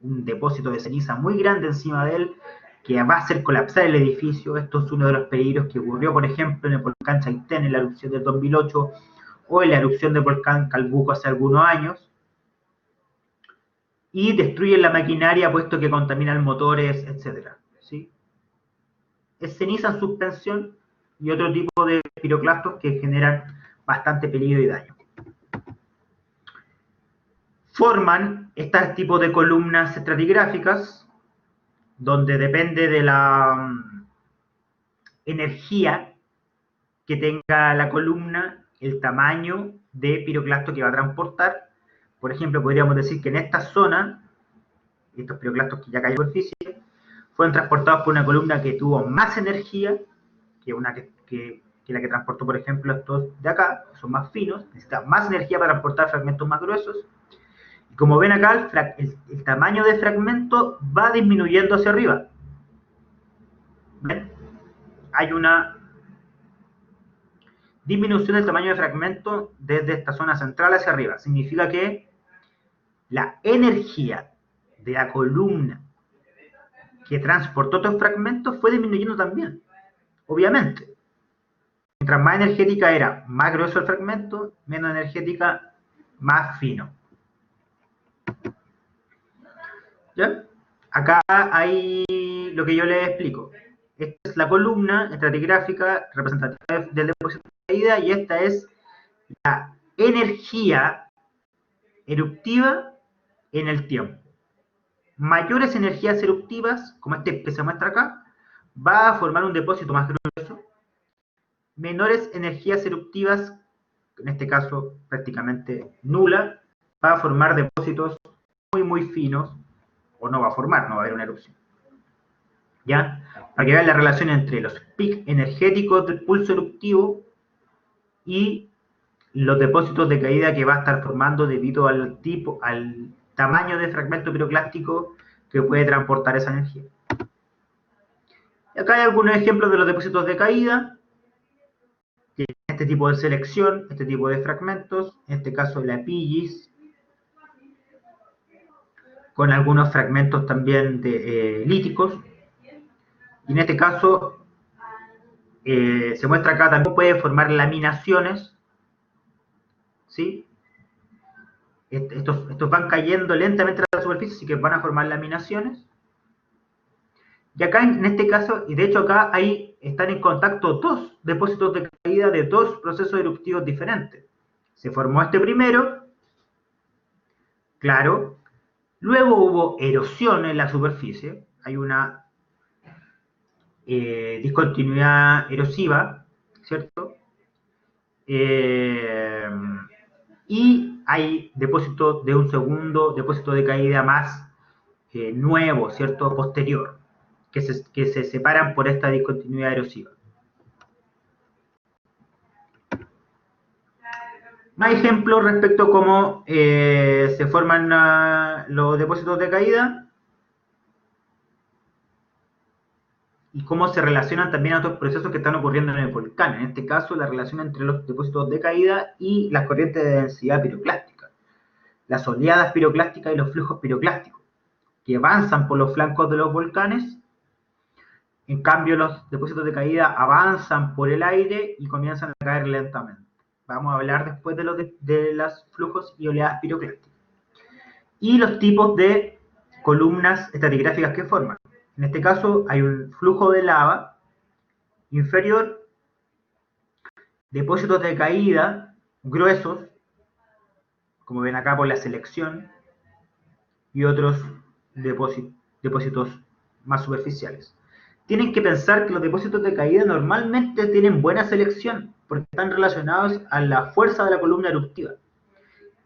un depósito de ceniza muy grande encima de él, que va a hacer colapsar el edificio. Esto es uno de los peligros que ocurrió, por ejemplo, en el volcán Chaitén, en la erupción del 2008, o en la erupción del volcán Calbuco hace algunos años. Y destruyen la maquinaria, puesto que contaminan motores, etc. ¿Sí? Es ceniza en suspensión y otro tipo de piroclastos que generan bastante peligro y daño. Forman este tipo de columnas estratigráficas, donde depende de la energía que tenga la columna, el tamaño de piroclasto que va a transportar. Por ejemplo, podríamos decir que en esta zona, estos piroclastos que ya caen en superficie, fueron transportados por una columna que tuvo más energía que la que transportó, por ejemplo, estos de acá, que son más finos, necesita más energía para transportar fragmentos más gruesos. Y como ven acá, el tamaño de fragmento va disminuyendo hacia arriba. ¿Ven? Hay una disminución del tamaño de fragmento desde esta zona central hacia arriba. Significa que la energía de la columna que transportó estos fragmentos fue disminuyendo también, obviamente. Mientras más energética era, más grueso el fragmento, menos energética, más fino. ¿Ya? Acá hay lo que yo les explico. Esta es la columna estratigráfica representativa del depósito de caída y esta es la energía eruptiva en el tiempo. Mayores energías eruptivas, como este que se muestra acá, va a formar un depósito más grueso. Menores energías eruptivas, en este caso prácticamente nula, va a formar depósitos muy finos, o no va a formar, no va a haber una erupción. ¿Ya? Para que vean la relación entre los picos energéticos del pulso eruptivo y los depósitos de caída que va a estar formando debido al tamaño de fragmento piroclástico que puede transportar esa energía. Y acá hay algunos ejemplos de los depósitos de caída, que este tipo de selección, este tipo de fragmentos, en este caso la epigis, con algunos fragmentos también de líticos. Y en este caso se muestra acá también puede formar laminaciones, ¿sí? Estos van cayendo lentamente a la superficie, así que van a formar laminaciones. Y acá en este caso, y de hecho acá están en contacto dos depósitos de caída de dos procesos eruptivos diferentes. Se formó este primero, claro, luego hubo erosión en la superficie, hay una discontinuidad erosiva, ¿cierto? Y hay depósito de un segundo depósito de caída más nuevo, ¿cierto? Posterior, que se separan por esta discontinuidad erosiva. Más ejemplos respecto a cómo se forman los depósitos de caída y cómo se relacionan también a otros procesos que están ocurriendo en el volcán. En este caso, la relación entre los depósitos de caída y las corrientes de densidad piroclástica, las oleadas piroclásticas y los flujos piroclásticos, que avanzan por los flancos de los volcanes. En cambio, los depósitos de caída avanzan por el aire y comienzan a caer lentamente. Vamos a hablar después de los flujos y oleadas piroclásticas. Y los tipos de columnas estratigráficas que forman. En este caso hay un flujo de lava inferior depósitos de caída gruesos, como ven acá por la selección, y otros depósitos más superficiales. Tienen que pensar que los depósitos de caída normalmente tienen buena selección, porque están relacionados a la fuerza de la columna eruptiva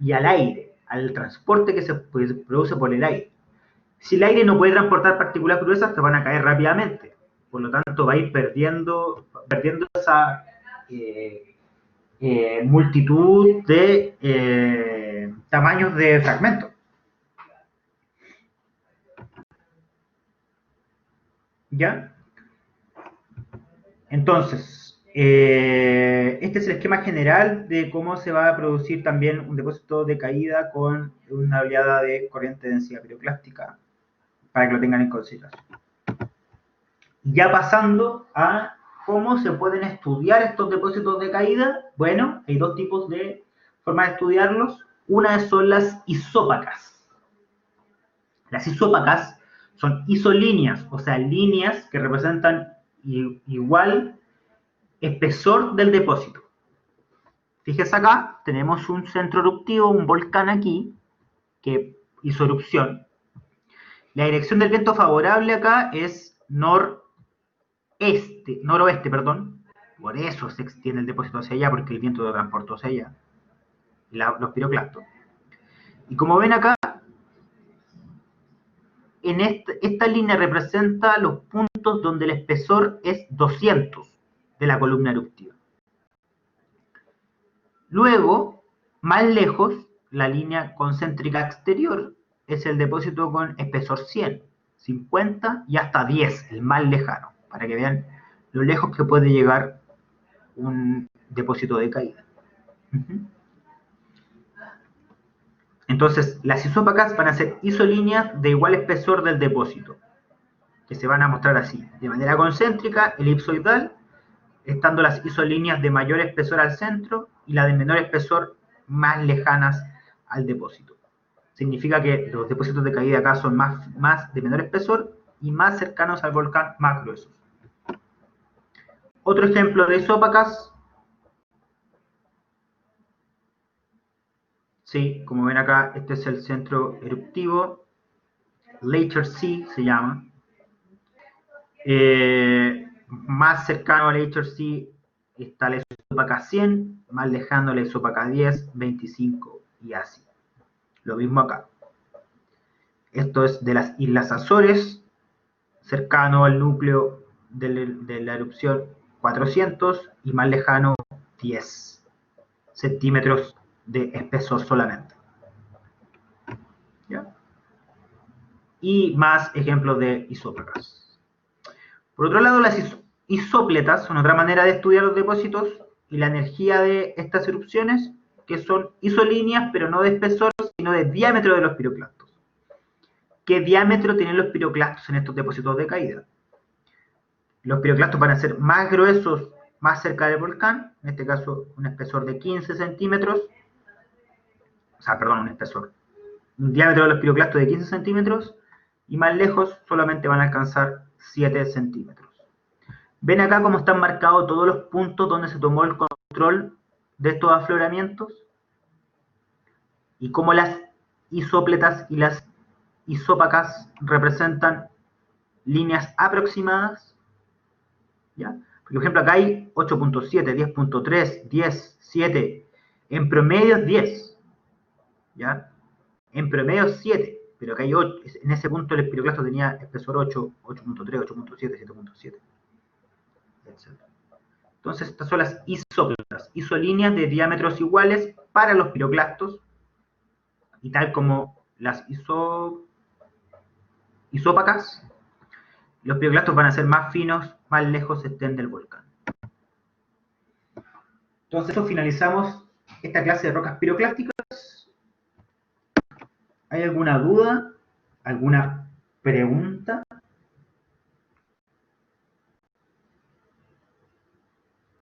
y al aire, al transporte que se produce por el aire. Si el aire no puede transportar partículas gruesas, te van a caer rápidamente. Por lo tanto, va a ir perdiendo esa multitud de tamaños de fragmentos. ¿Ya? Entonces, este es el esquema general de cómo se va a producir también un depósito de caída con una oleada de corriente de densidad piroclástica, para que lo tengan en consideración. Ya pasando a cómo se pueden estudiar estos depósitos de caída. Bueno, hay dos tipos de formas de estudiarlos. Una son las isópacas. Las isópacas son isolíneas, o sea, líneas que representan igual espesor del depósito. Fíjese acá, tenemos un centro eruptivo, un volcán aquí, que hizo erupción. La dirección del viento favorable acá es noroeste, perdón. Por eso se extiende el depósito hacia allá, porque el viento lo transportó hacia allá. Los piroclastos. Y como ven acá, en esta línea representa los puntos donde el espesor es 200 de la columna eruptiva. Luego, más lejos, la línea concéntrica exterior es el depósito con espesor 100, 50 y hasta 10, el más lejano, para que vean lo lejos que puede llegar un depósito de caída. Entonces, las isópacas van a ser isolíneas de igual espesor del depósito, que se van a mostrar así, de manera concéntrica, elipsoidal, estando las isolíneas de mayor espesor al centro y las de menor espesor más lejanas al depósito. Significa que los depósitos de caída acá son más de menor espesor y más cercanos al volcán, más gruesos. Otro ejemplo de isópacas. Sí, como ven acá, este es el centro eruptivo. Later Sea se llama. Más cercano a Later Sea está la isópaca 100, más lejano la isópaca 10, 25 y así. Lo mismo acá. Esto es de las Islas Azores, cercano al núcleo de la erupción 400 y más lejano 10 centímetros de espesor solamente. ¿Ya? Y más ejemplos de isópacas. Por otro lado, las isópletas son otra manera de estudiar los depósitos y la energía de estas erupciones, que son isolíneas, pero no de espesor, sino de diámetro de los piroclastos. ¿Qué diámetro tienen los piroclastos en estos depósitos de caída? Los piroclastos van a ser más gruesos más cerca del volcán, en este caso un espesor de 15 centímetros, un diámetro de los piroclastos de 15 centímetros, y más lejos solamente van a alcanzar 7 centímetros. ¿Ven acá cómo están marcados todos los puntos donde se tomó el control de estos afloramientos? Y cómo las isópletas y las isópacas representan líneas aproximadas. ¿Ya? Por ejemplo, acá hay 8.7, 10.3, 10, 7. En promedio es 10. ¿Ya? En promedio es 7. Pero acá hay 8. En ese punto el piroclasto tenía espesor 8, 8.3, 8.7, 7.7. Etc. Entonces, estas son las isópletas, isolíneas de diámetros iguales para los piroclastos. Y tal como las isópacas, los piroclastos van a ser más finos, más lejos estén del volcán. Entonces, finalizamos esta clase de rocas piroclásticas. ¿Hay alguna duda? ¿Alguna pregunta?